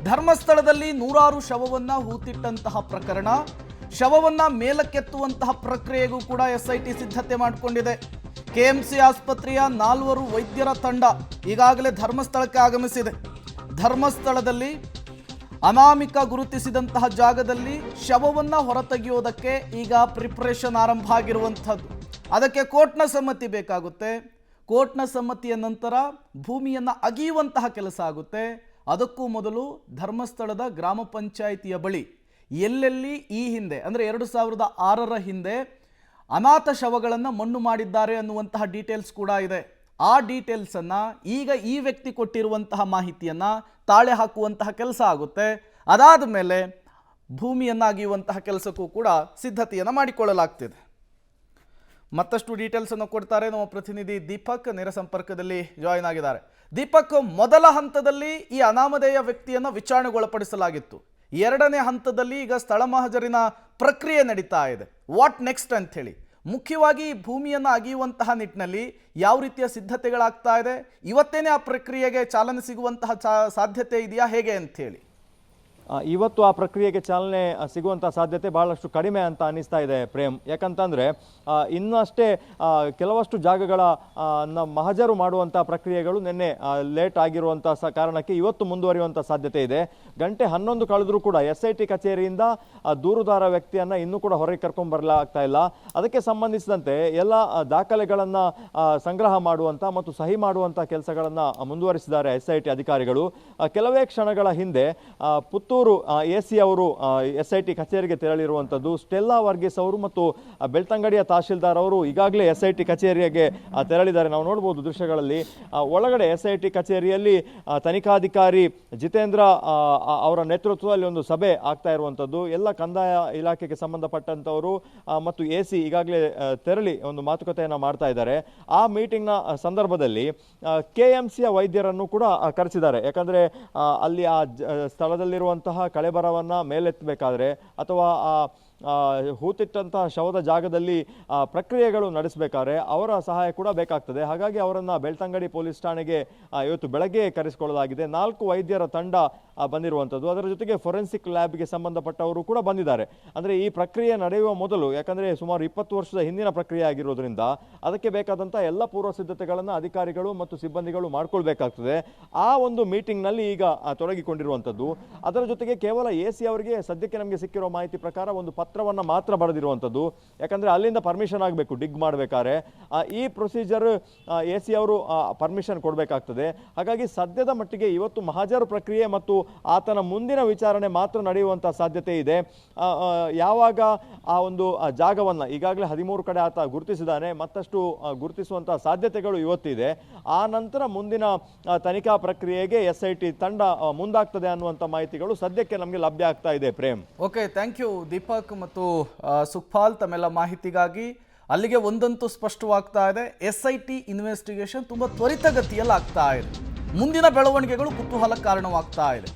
ಧರ್ಮಸ್ಥಳದಲ್ಲಿ ನೂರಾರು ಶವವನ್ನ ಹೂತಿಟ್ಟಂತಹ ಪ್ರಕರಣ, ಶವವನ್ನ ಮೇಲಕ್ಕೆತ್ತುವಂತಹ ಪ್ರಕ್ರಿಯೆಗೂ ಕೂಡ ಎಸ್ಐಟಿ ಸಿದ್ಧತೆ ಮಾಡಿಕೊಂಡಿದೆ. ಕೆಎಂಸಿ ಆಸ್ಪತ್ರೆಯ 4 ವೈದ್ಯರ ತಂಡ ಈಗಾಗಲೇ ಧರ್ಮಸ್ಥಳಕ್ಕೆ ಆಗಮಿಸಿದೆ. ಧರ್ಮಸ್ಥಳದಲ್ಲಿ ಅನಾಮಿಕ ಗುರುತಿಸಿದಂತಹ ಜಾಗದಲ್ಲಿ ಶವವನ್ನ ಹೊರತೆಗೆಯೋದಕ್ಕೆ ಈಗ ಪ್ರಿಪರೇಷನ್ ಆರಂಭ ಆಗಿರುವಂಥದ್ದು. ಅದಕ್ಕೆ ಕೋರ್ಟ್ನ ಸಮ್ಮತಿ ಬೇಕಾಗುತ್ತೆ. ಕೋರ್ಟ್ನ ಸಮ್ಮತಿಯ ನಂತರ ಭೂಮಿಯನ್ನು ಅಗೆಯುವಂತಹ ಕೆಲಸ ಆಗುತ್ತೆ. ಅದಕ್ಕೂ ಮೊದಲು ಧರ್ಮಸ್ಥಳದ ಗ್ರಾಮ ಪಂಚಾಯಿತಿಯ ಬಳಿ ಎಲ್ಲೆಲ್ಲಿ ಈ ಹಿಂದೆ ಅಂದರೆ 2006ರ ಹಿಂದೆ ಅನಾಥ ಶವಗಳನ್ನು ಮಣ್ಣು ಮಾಡಿದ್ದಾರೆ ಅನ್ನುವಂತಹ ಡೀಟೇಲ್ಸ್ ಕೂಡ ಇದೆ. ಆ ಡೀಟೇಲ್ಸನ್ನು ಈಗ ಈ ವ್ಯಕ್ತಿ ಕೊಟ್ಟಿರುವಂತಹ ಮಾಹಿತಿಯನ್ನು ತಾಳೆ ಹಾಕುವಂತಹ ಕೆಲಸ ಆಗುತ್ತೆ. ಅದಾದ ಮೇಲೆ ಭೂಮಿಯನ್ನು ಅಗೆಯುವಂತಹ ಕೆಲಸಕ್ಕೂ ಕೂಡ ಸಿದ್ಧತೆಯನ್ನು ಮಾಡಿಕೊಳ್ಳಲಾಗ್ತಿದೆ. ಮತ್ತಷ್ಟು ಡೀಟೇಲ್ಸನ್ನು ಕೊಡ್ತಾರೆ ನಮ್ಮ ಪ್ರತಿನಿಧಿ ದೀಪಕ್, ನೇರ ಸಂಪರ್ಕದಲ್ಲಿ ಜಾಯಿನ್ ಆಗಿದ್ದಾರೆ. ದೀಪಕ್, ಮೊದಲ ಹಂತದಲ್ಲಿ ಈ ಅನಾಮಧೇಯ ವ್ಯಕ್ತಿಯನ್ನು ವಿಚಾರಣೆಗೊಳಪಡಿಸಲಾಗಿತ್ತು. ಎರಡನೇ ಹಂತದಲ್ಲಿ ಈಗ ಸ್ಥಳ ಮಹಜರಿನ ಪ್ರಕ್ರಿಯೆ ನಡೀತಾ ಇದೆ. ವಾಟ್ ನೆಕ್ಸ್ಟ್ ಅಂತ ಹೇಳಿ ಮುಖ್ಯವಾಗಿ ಭೂಮಿಯನ್ನು ಅಗೆಯುವಂತಹ ನಿಟ್ಟಿನಲ್ಲಿ ಯಾವ ರೀತಿಯ ಸಿದ್ಧತೆಗಳಾಗ್ತಾ ಇದೆ? ಇವತ್ತೇನೆ ಆ ಪ್ರಕ್ರಿಯೆಗೆ ಚಾಲನೆ ಸಿಗುವಂತಹ ಸಾಧ್ಯತೆ ಇದೆಯಾ, ಹೇಗೆ ಅಂತ ಹೇಳಿ? ಇವತ್ತು ಆ ಪ್ರಕ್ರಿಯೆಗೆ ಚಾಲನೆ ಸಿಗುವಂಥ ಸಾಧ್ಯತೆ ಬಹಳಷ್ಟು ಕಡಿಮೆ ಅಂತ ಅನ್ನಿಸ್ತಾ ಇದೆ ಪ್ರೇಮ್. ಯಾಕಂತಂದರೆ ಇನ್ನಷ್ಟೇ ಕೆಲವಷ್ಟು ಜಾಗಗಳ ಮಹಜರು ಮಾಡುವಂಥ ಪ್ರಕ್ರಿಯೆಗಳು ನಿನ್ನೆ ಲೇಟ್ ಆಗಿರುವಂಥ ಕಾರಣಕ್ಕೆ ಇವತ್ತು ಮುಂದುವರಿಯುವಂಥ ಸಾಧ್ಯತೆ ಇದೆ. ಗಂಟೆ 11 ಕಳೆದರೂ ಕೂಡ SIT ಕಚೇರಿಯಿಂದ ದೂರುದಾರ ವ್ಯಕ್ತಿಯನ್ನು ಇನ್ನೂ ಕೂಡ ಹೊರಗೆ ಕರ್ಕೊಂಡ್ಬರಲಾಗ್ತಾ ಇಲ್ಲ. ಅದಕ್ಕೆ ಸಂಬಂಧಿಸಿದಂತೆ ಎಲ್ಲ ದಾಖಲೆಗಳನ್ನು ಸಂಗ್ರಹ ಮಾಡುವಂಥ ಮತ್ತು ಸಹಿ ಮಾಡುವಂಥ ಕೆಲಸಗಳನ್ನು ಮುಂದುವರಿಸಿದ್ದಾರೆ SIT ಅಧಿಕಾರಿಗಳು. ಕೆಲವೇ ಕ್ಷಣಗಳ ಹಿಂದೆ ಪುತ್ತೂರು AC ಅವರು SIT ಕಚೇರಿಗೆ ತೆರಳಿರುವಂಥದ್ದು. ಸ್ಟೆಲ್ಲಾ ವರ್ಗೀಸ್ ಅವರು ಮತ್ತು ಬೆಳ್ತಂಗಡಿಯ ತಹಶೀಲ್ದಾರ್ ಅವರು ಈಗಾಗಲೇ SIT ಕಚೇರಿಗೆ ತೆರಳಿದ್ದಾರೆ. ನಾವು ನೋಡ್ಬೋದು ದೃಶ್ಯಗಳಲ್ಲಿ. ಒಳಗಡೆ SIT ಕಚೇರಿಯಲ್ಲಿ ತನಿಖಾಧಿಕಾರಿ ಜಿತೇಂದ್ರ ಅವರ ನೇತೃತ್ವದಲ್ಲಿ ಒಂದು ಸಭೆ ಆಗ್ತಾ ಇರುವಂಥದ್ದು. ಎಲ್ಲ ಕಂದಾಯ ಇಲಾಖೆಗೆ ಸಂಬಂಧಪಟ್ಟಂಥವರು ಮತ್ತು AC ಈಗಾಗಲೇ ತೆರಳಿ ಒಂದು ಮಾತುಕತೆಯನ್ನು ಮಾಡ್ತಾ ಇದ್ದಾರೆ. ಆ ಮೀಟಿಂಗ್ನ ಸಂದರ್ಭದಲ್ಲಿ KMCಯ ವೈದ್ಯರನ್ನು ಕೂಡ ಕರೆಸಿದ್ದಾರೆ. ಯಾಕಂದರೆ ಅಲ್ಲಿ ಆ ಸ್ಥಳದಲ್ಲಿರುವಂತಹ ಕಳೆಬರವನ್ನು ಮೇಲೆತ್ತಬೇಕಾದ್ರೆ ಅಥವಾ ಹೂತಿಟ್ಟಂತಹ ಶವದ ಜಾಗದಲ್ಲಿ ಪ್ರಕ್ರಿಯೆಗಳು ನಡೆಸಬೇಕಾದ್ರೆ ಅವರ ಸಹಾಯ ಕೂಡ ಬೇಕಾಗ್ತದೆ. ಹಾಗಾಗಿ ಅವರನ್ನು ಬೆಳ್ತಂಗಡಿ ಪೊಲೀಸ್ ಠಾಣೆಗೆ ಇವತ್ತು ಬೆಳಗ್ಗೆ ಕರೆಸಿಕೊಳ್ಳಲಾಗಿದೆ. 4 ವೈದ್ಯರ ತಂಡ ಬಂದಿರುವಂಥದ್ದು. ಅದರ ಜೊತೆಗೆ ಫೊರೆನ್ಸಿಕ್ ಲ್ಯಾಬ್ಗೆ ಸಂಬಂಧಪಟ್ಟವರು ಕೂಡ ಬಂದಿದ್ದಾರೆ. ಅಂದರೆ ಈ ಪ್ರಕ್ರಿಯೆ ನಡೆಯುವ ಮೊದಲು, ಯಾಕಂದರೆ ಸುಮಾರು 20 ವರ್ಷದ ಹಿಂದಿನ ಪ್ರಕ್ರಿಯೆ ಆಗಿರೋದ್ರಿಂದ ಅದಕ್ಕೆ ಬೇಕಾದಂಥ ಎಲ್ಲ ಪೂರ್ವ ಸಿದ್ಧತೆಗಳನ್ನು ಅಧಿಕಾರಿಗಳು ಮತ್ತು ಸಿಬ್ಬಂದಿಗಳು ಮಾಡ್ಕೊಳ್ಬೇಕಾಗ್ತದೆ. ಆ ಒಂದು ಮೀಟಿಂಗ್ನಲ್ಲಿ ಈಗ ತೊಡಗಿಕೊಂಡಿರುವಂಥದ್ದು. ಅದರ ಜೊತೆಗೆ ಕೇವಲ AC ಅವರಿಗೆ ಸದ್ಯಕ್ಕೆ ನಮಗೆ ಸಿಕ್ಕಿರೋ ಮಾಹಿತಿ ಪ್ರಕಾರ ಒಂದು ಪತ್ರವನ್ನು ಮಾತ್ರ ಬರೆದಿರುವಂಥದ್ದು. ಯಾಕಂದರೆ ಅಲ್ಲಿಂದ ಪರ್ಮಿಷನ್ ಆಗಬೇಕು ಡಿಗ್ ಮಾಡಬೇಕಾದ್ರೆ. ಈ ಪ್ರೊಸೀಜರ್ AC ಅವರು ಪರ್ಮಿಷನ್ ಕೊಡಬೇಕಾಗ್ತದೆ. ಹಾಗಾಗಿ ಸದ್ಯದ ಮಟ್ಟಿಗೆ ಇವತ್ತು ಮಹಜರು ಪ್ರಕ್ರಿಯೆ ಮತ್ತು ಆತನ ಮುಂದಿನ ವಿಚಾರಣೆ ಮಾತ್ರ ನಡೆಯುವಂಥ ಸಾಧ್ಯತೆ ಇದೆ. ಯಾವಾಗ ಆ ಒಂದು ಜಾಗವನ್ನು ಈಗಾಗಲೇ 13 ಕಡೆ ಆತ ಗುರುತಿಸಿದ್ದಾನೆ, ಮತ್ತಷ್ಟು ಗುರುತಿಸುವಂಥ ಸಾಧ್ಯತೆಗಳು ಇವತ್ತಿದೆ. ಆ ನಂತರ ಮುಂದಿನ ತನಿಖಾ ಪ್ರಕ್ರಿಯೆಗೆ SIT ತಂಡ ಮುಂದಾಗ್ತದೆ ಅನ್ನುವಂಥ ಮಾಹಿತಿಗಳು ಸದ್ಯಕ್ಕೆ ನಮಗೆ ಲಭ್ಯ ಆಗ್ತಾ ಇದೆ Prem. Okay, thank you Deepak ಮತ್ತು ಸುಖಪಾಲ್ ತಮ್ಮೆಲ್ಲ ಮಾಹಿತಿಗಾಗಿ. ಅಲ್ಲಿಗೆ ಒಂದಂತೂ ಸ್ಪಷ್ಟವಾಗ್ತಾ ಇದೆ, SIT ಇನ್ವೆಸ್ಟಿಗೇಷನ್ ತುಂಬ ತ್ವರಿತಗತಿಯಲ್ಲಿ ಆಗ್ತಾ ಇದೆ. ಮುಂದಿನ ಬೆಳವಣಿಗೆಗಳು ಕುತೂಹಲ ಕಾರಣವಾಗ್ತಾ ಇದೆ.